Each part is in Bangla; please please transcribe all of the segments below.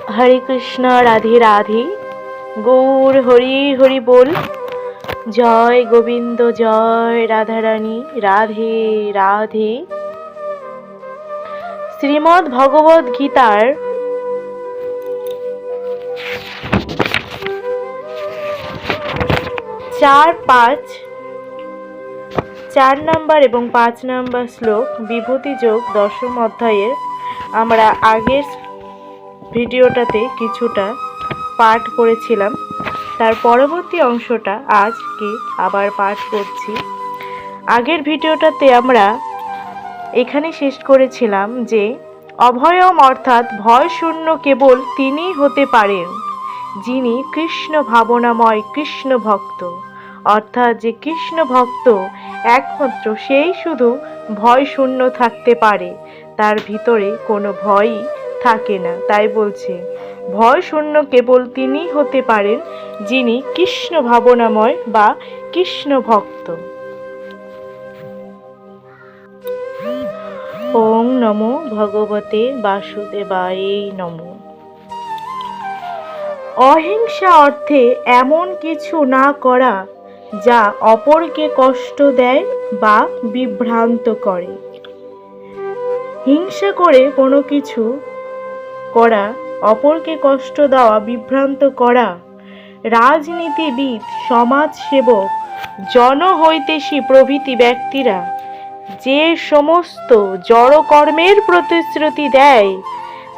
हरे कृष्ण राधे राधे गौर हरि हरि बोल। जय गोविंद जय राधा रानी राधे राधे। শ্রীমদ্ ভগবদ গীতার 4 নম্বর এবং 5 নম্বর শ্লোক বিভূতি যোগ দশম অধ্যায়ের আমরা আগের ভিডিওটাতে কিছুটা পাঠ করেছিলাম। তার পরবর্তী অংশটা আজকে আবার পাঠ করছি। আগের ভিডিওটাতে আমরা এখানে শেষ করেছিলাম যে অভয়ম অর্থাৎ ভয় শূন্য কেবল তিনিই হতে পারেন যিনি কৃষ্ণ ভাবনাময় কৃষ্ণ ভক্ত। অর্থাৎ যে কৃষ্ণ ভক্ত একমাত্র সেই শুধু ভয় শূন্য থাকতে পারে, তার ভিতরে কোনো ভয়ই থাকে না। তাই বলছে ভয় শূন্য কেবল তিনিই হতে পারেন যিনি কৃষ্ণ ভাবনাময় বা কৃষ্ণ ভক্ত। ওং নমো ভগবতে বাসুদেবায় নমো। অহিংসা অর্থে এমন কিছু না করা যা অপরকে কষ্ট দেয় বা বিভ্রান্ত করে। হিংসা করে কোনো কিছু করা, অপরকে কষ্ট দেওয়া, বিভ্রান্ত করা। রাজনীতিবিদ, সমাজসেবক, জনহৈতেশী প্রভৃতি ব্যক্তিরা যে সমস্ত জড়কর্মের প্রতিশ্রুতি দেয়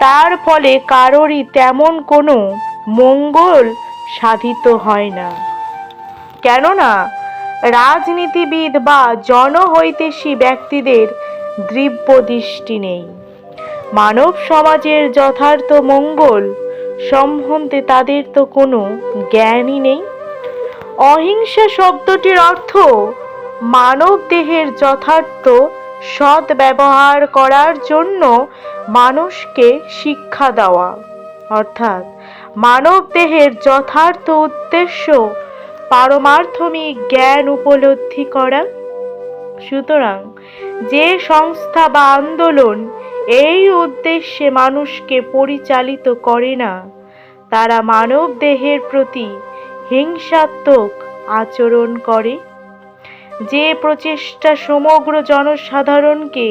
তার ফলে কারোরই তেমন কোনো মঙ্গল সাধিত হয় না। কেননা রাজনীতিবিদ বা জনহৈতেশী ব্যক্তিদের দিব্য দৃষ্টি নেই। মানব সমাজের যথার্থ মঙ্গল সম্বন্ধে তাদের তো কোনো জ্ঞানই নেই। অহিংসা শব্দটির অর্থ মানব দেহের যথার্থ সৎ ব্যবহার করার জন্য মানুষকে শিক্ষা দেওয়া, অর্থাৎ মানব দেহের যথার্থ উদ্দেশ্য পারমার্থমিক জ্ঞান উপলব্ধি করা। সুতরাং যে সংস্থা বা আন্দোলন এই উদ্দেশ্যে মানুষকে পরিচালিত করে না, তারা মানব দেহের প্রতি হিংসাত্মক আচরণ করে। যে প্রচেষ্টা সমগ্র জনসাধারণকে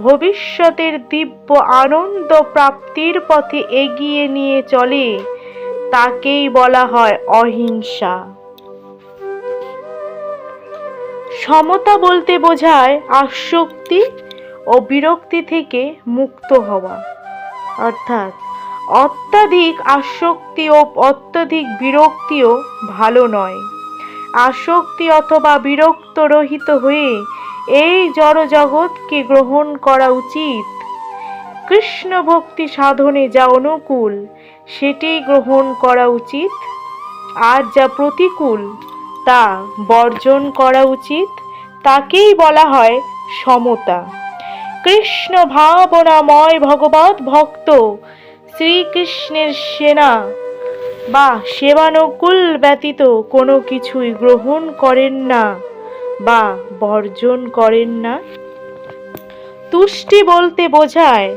ভবিষ্যতের দিব্য আনন্দ প্রাপ্তির পথে এগিয়ে নিয়ে চলে তাকেই বলা হয় অহিংসা। সমতা বলতে বোঝায় আসক্তি ও বিরক্তি থেকে মুক্ত হওয়া, অর্থাৎ অত্যাধিক আসক্তি ও অত্যাধিক বিরক্তিও ভালো নয়। আসক্তি অথবা বিরক্ত রহিত হয়ে এই জড়জগৎকে গ্রহণ করা উচিত। কৃষ্ণ ভক্তি সাধনে যা অনুকূল সেটি গ্রহণ করা উচিত, আর যা প্রতিকূল তা বর্জন করা উচিত। তাকেই বলা হয় সমতা। কৃষ্ণ ভাবনাময় ভগবত ভক্ত শ্রীকৃষ্ণের সেনা বা সেবানুকূল ব্যতীত কোনো কিছুই গ্রহণ করেন না বা বর্জন করেন না। তুষ্টি বলতে বোঝায়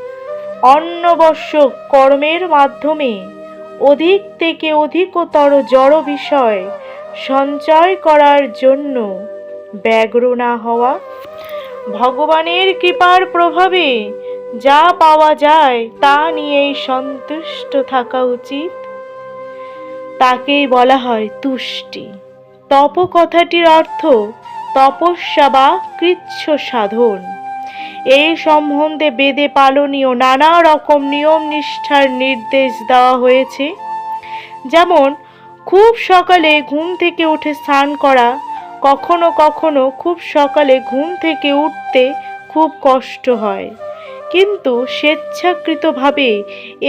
অন্যবশ্যক কর্মের মাধ্যমে অধিক থেকে অধিকতর জড় বিষয় সঞ্চয় করার জন্য ব্যগ্র না হওয়া। ভগবানের কৃপার প্রভাবে যা পাওয়া যায় তা নিয়েই সন্তুষ্ট থাকা উচিত। তাকেই বলা হয় তুষ্টি। তপ কথাটির অর্থ তপস্যা বা কৃচ্ছ সাধন। এই সম্বন্ধে বেদে পালনীয় নানা রকম নিয়ম নিষ্ঠার নির্দেশ দেওয়া হয়েছে। যেমন খুব সকালে ঘুম থেকে উঠে স্নান করা। কখনো কখনো খুব সকালে ঘুম থেকে উঠতে খুব কষ্ট হয়, কিন্তু স্বেচ্ছাকৃতভাবে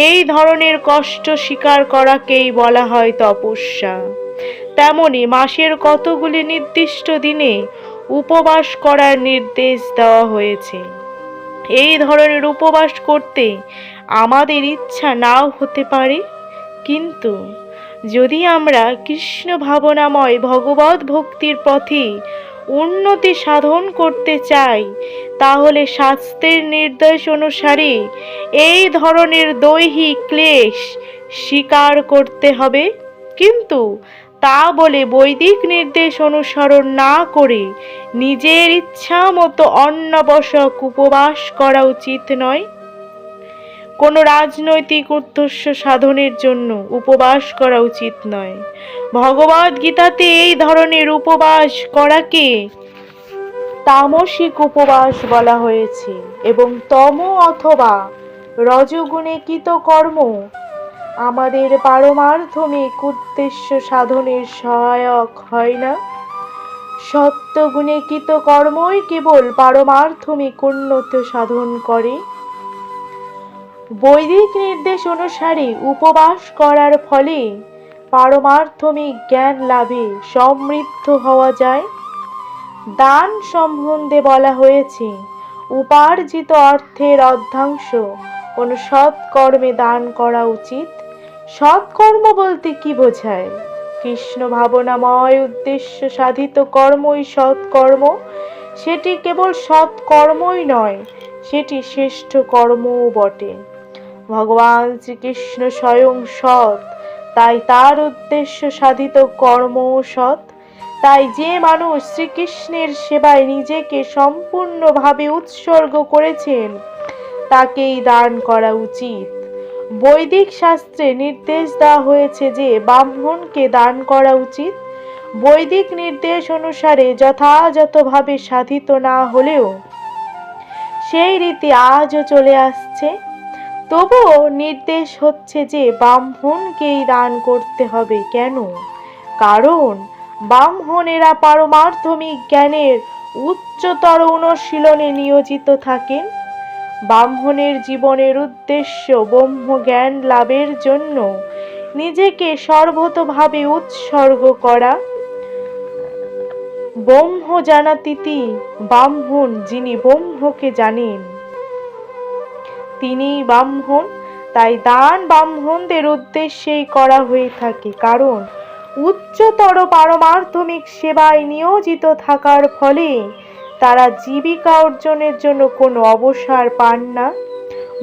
এই ধরনের কষ্ট স্বীকার করাকেই বলা হয় তপস্যা। তেমনি মাসের কতগুলি নির্দিষ্ট দিনে উপবাস করার নির্দেশ দেওয়া হয়েছে। এই ধরনের উপবাস করতে আমাদের ইচ্ছা নাও হতে পারে, কিন্তু যদি আমরা কৃষ্ণ ভাবনাময় ভগবত ভক্তির পথে উন্নতি সাধন করতে চাই, তাহলে শাস্ত্রের নির্দেশ অনুসারে এই ধরনের দৈহিক ক্লেশ স্বীকার করতে হবে। কিন্তু তা বলে বৈদিক নির্দেশ অনুসরণ না করে নিজের ইচ্ছা মতো অন্যাবশ্যক উপবাস করা উচিত নয়। কোনো রাজনৈতিক উদ্দেশ্য সাধনের জন্য উপবাস করা উচিত নয়। ভগবদ গীতাতে এই ধরনের উপবাস করাকে তামসিক উপবাস বলা হয়েছে এবং তম অথবা রজগুণে কৃত কর্ম আমাদের পারমার্থমিক উদ্দেশ্য সাধনের সহায়ক হয় না। সত্যগুণে কৃত কর্মই কেবল পারমার্থমিক উন্নতি সাধন করে। বৈদিক নির্দেশ অনুসারে উপবাস করার ফলে পারমার্থমিক জ্ঞান লাভে সমৃদ্ধ হওয়া যায়। দান সম্বন্ধে বলা হয়েছে, উপার্জিত অর্থের অর্ধাংশ কোনো সৎকর্মে দান করা উচিত। সৎকর্ম বলতে কি বোঝায়? কৃষ্ণ ভাবনাময় উদ্দেশ্য সাধিত কর্মই সৎকর্ম। সেটি কেবল সৎকর্মই নয়, সেটি শ্রেষ্ঠ কর্মও বটে। ভগবান শ্রীকৃষ্ণ স্বয়ং সৎ, তাই তার উদ্দেশ্য সাধিত কর্মও সৎ। তাই যে মানুষ শ্রীকৃষ্ণের সেবায় নিজেকে সম্পূর্ণভাবে উৎসর্গ করেছেন, তাকেই দান করা উচিত। বৈদিক শাস্ত্রে নির্দেশ দেওয়া হয়েছে যে ব্রাহ্মণকে দান করা উচিত। বৈদিক নির্দেশ অনুসারে যথাযথভাবে সাধিত না হলেও সেই রীতি আজও চলে আসছে। তবুও নির্দেশ হচ্ছে যে ব্রাহ্মণকেই দান করতে হবে। কেন? কারণ ব্রাহ্মণেরা পারমার্থমিক জ্ঞানের উচ্চতর অনুশীলনে নিয়োজিত থাকেন। ব্রাহ্মণের জীবনের উদ্দেশ্য ব্রহ্মজ্ঞান লাভের জন্য নিজেকে সর্বতোভাবে উৎসর্গ করা। ব্রহ্ম জানাতীতি, ব্রাহ্মণ যিনি ব্রহ্মকে জানেন তিনি ব্রাহ্মণ। তাই দান ব্রাহ্মণদের উদ্দেশ্যেই করা হয়ে থাকে, কারণ উচ্চতর পারমার্থমিক সেবায় নিয়োজিত থাকার ফলে তারা জীবিকা অর্জনের জন্য কোনো অবসর পান না।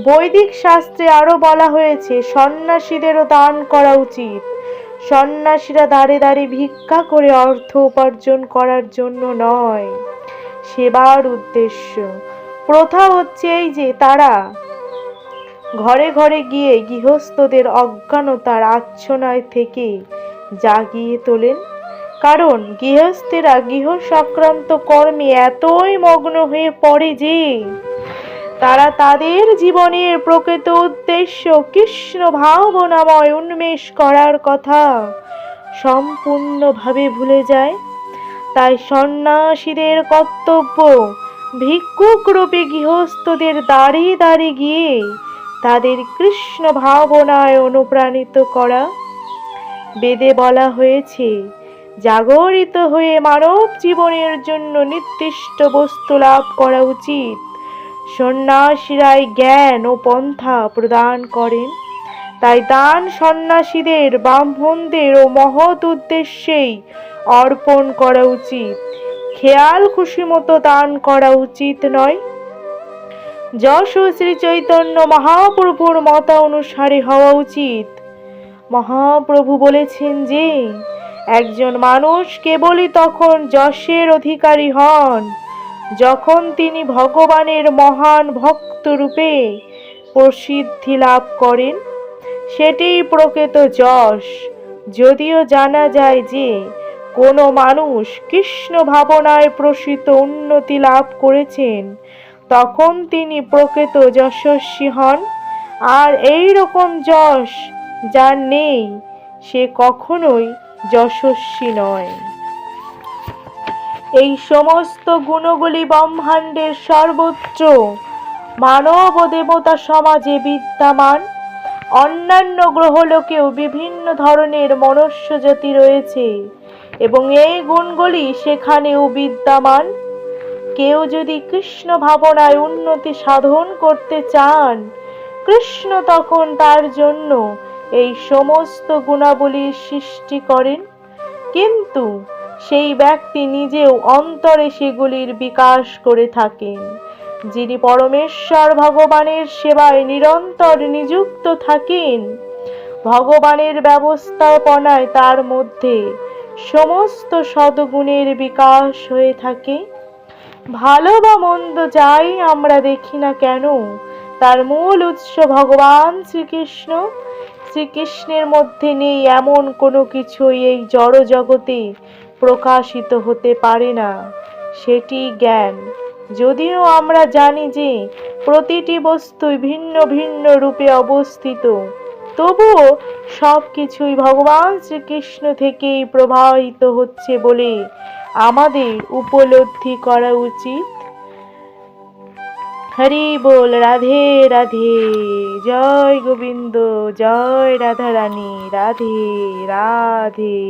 বৈদিক শাস্ত্রে আরো বলা হয়েছে, সন্ন্যাসীদেরও দান করা উচিত। সন্ন্যাসীরা দাঁড়ে দাঁড়ে ভিক্ষা করে অর্থ উপার্জন করার জন্য নয়, সেবার উদ্দেশ্য। প্রথা হচ্ছে এই যে তারা ঘরে ঘরে গিয়ে গৃহস্থদের অজ্ঞানতার আচ্ছন্নায় থেকে জাগিয়ে তোলেন। কারণ গৃহস্থেরা গৃহ সংক্রান্ত কর্মে এতই মগ্ন হয়ে পড়ে যে তারা তাদের জীবনের প্রকৃত উদ্দেশ্য কৃষ্ণ ভাবনাময় উন্মেষ করার কথা সম্পূর্ণভাবে ভুলে যায়। তাই সন্ন্যাসীদের কর্তব্য ভিক্ষুক রূপে গৃহস্থদের দাঁড়িয়ে দাঁড়িয়ে গিয়ে তাদের কৃষ্ণ ভাবনায় অনুপ্রাণিত করা। বেদে বলা হয়েছে, জাগরিত হয়ে মানব জীবনের জন্য নির্দিষ্ট বস্তু লাভ করা উচিত। সন্ন্যাসীরাই জ্ঞান ও পন্থা প্রদান করেন। তাই দান সন্ন্যাসীদের, ব্রাহ্মণদের ও মহৎ উদ্দেশ্যেই অর্পণ করা উচিত। খেয়াল খুশি মতো দান করা উচিত নয়। যশ শ্রী চৈতন্য মহাপ্রভুর মত অনুসারে হওয়া উচিত। মহাপ্রভু বলেছেন যে একজন মানুষ কেবলই তখন যশের অধিকারী হন যখন তিনি ভগবানের মহান ভক্ত রূপে প্রসিদ্ধি লাভ করেন। সেটিই প্রকৃত যশ। যদিও জানা যায় যে কোনো মানুষ কৃষ্ণ ভাবনায় প্রসিত উন্নতি লাভ করেছেন, তখন তিনি প্রকৃত যশস্বী হন। আর এই রকম যশ যার নেই, সে কখনোই যশস্বী নয়। এই সমস্ত গুণগুলি ব্রহ্মাণ্ডের সর্বত্র মানব ও দেবতা সমাজে বিদ্যমান। অন্যান্য গ্রহলোকেও বিভিন্ন ধরনের মনুষ্য জাতি রয়েছে এবং এই গুণগুলি সেখানেও বিদ্যমান। কেউ যদি কৃষ্ণ ভাবনায় উন্নতি সাধন করতে চান, কৃষ্ণ তখন তার জন্য এই সমস্ত গুণাবলীর সৃষ্টি করেন। কিন্তু সেই ব্যক্তি নিজেও অন্তরে সেগুলির বিকাশ করে থাকেন। যিনি পরমেশ্বর ভগবানের সেবায় নিরন্তর নিযুক্ত থাকেন, ভগবানের ব্যবস্থাপনায় তার মধ্যে সমস্ত সদ্গুণের বিকাশ হয়ে থাকে। ভালো বা মন্দ যাই আমরা দেখি না কেন, তার মূল উৎস ভগবান শ্রীকৃষ্ণ। শ্রীকৃষ্ণের মধ্যে নেই এমন কোনো কিছুই এই জড় জগতে প্রকাশিত হতে পারে না, সেটি জ্ঞান। যদিও আমরা জানি যে প্রতিটি বস্তুই ভিন্ন ভিন্ন রূপে অবস্থিত, তবুও সব কিছুই ভগবান শ্রীকৃষ্ণ থেকেই প্রবাহিত হচ্ছে বলে আমাদের উপলব্ধি করা উচিত। হরি বল, রাধে রাধে, জয় গোবিন্দ, জয় রাধা রানী, রাধে রাধে।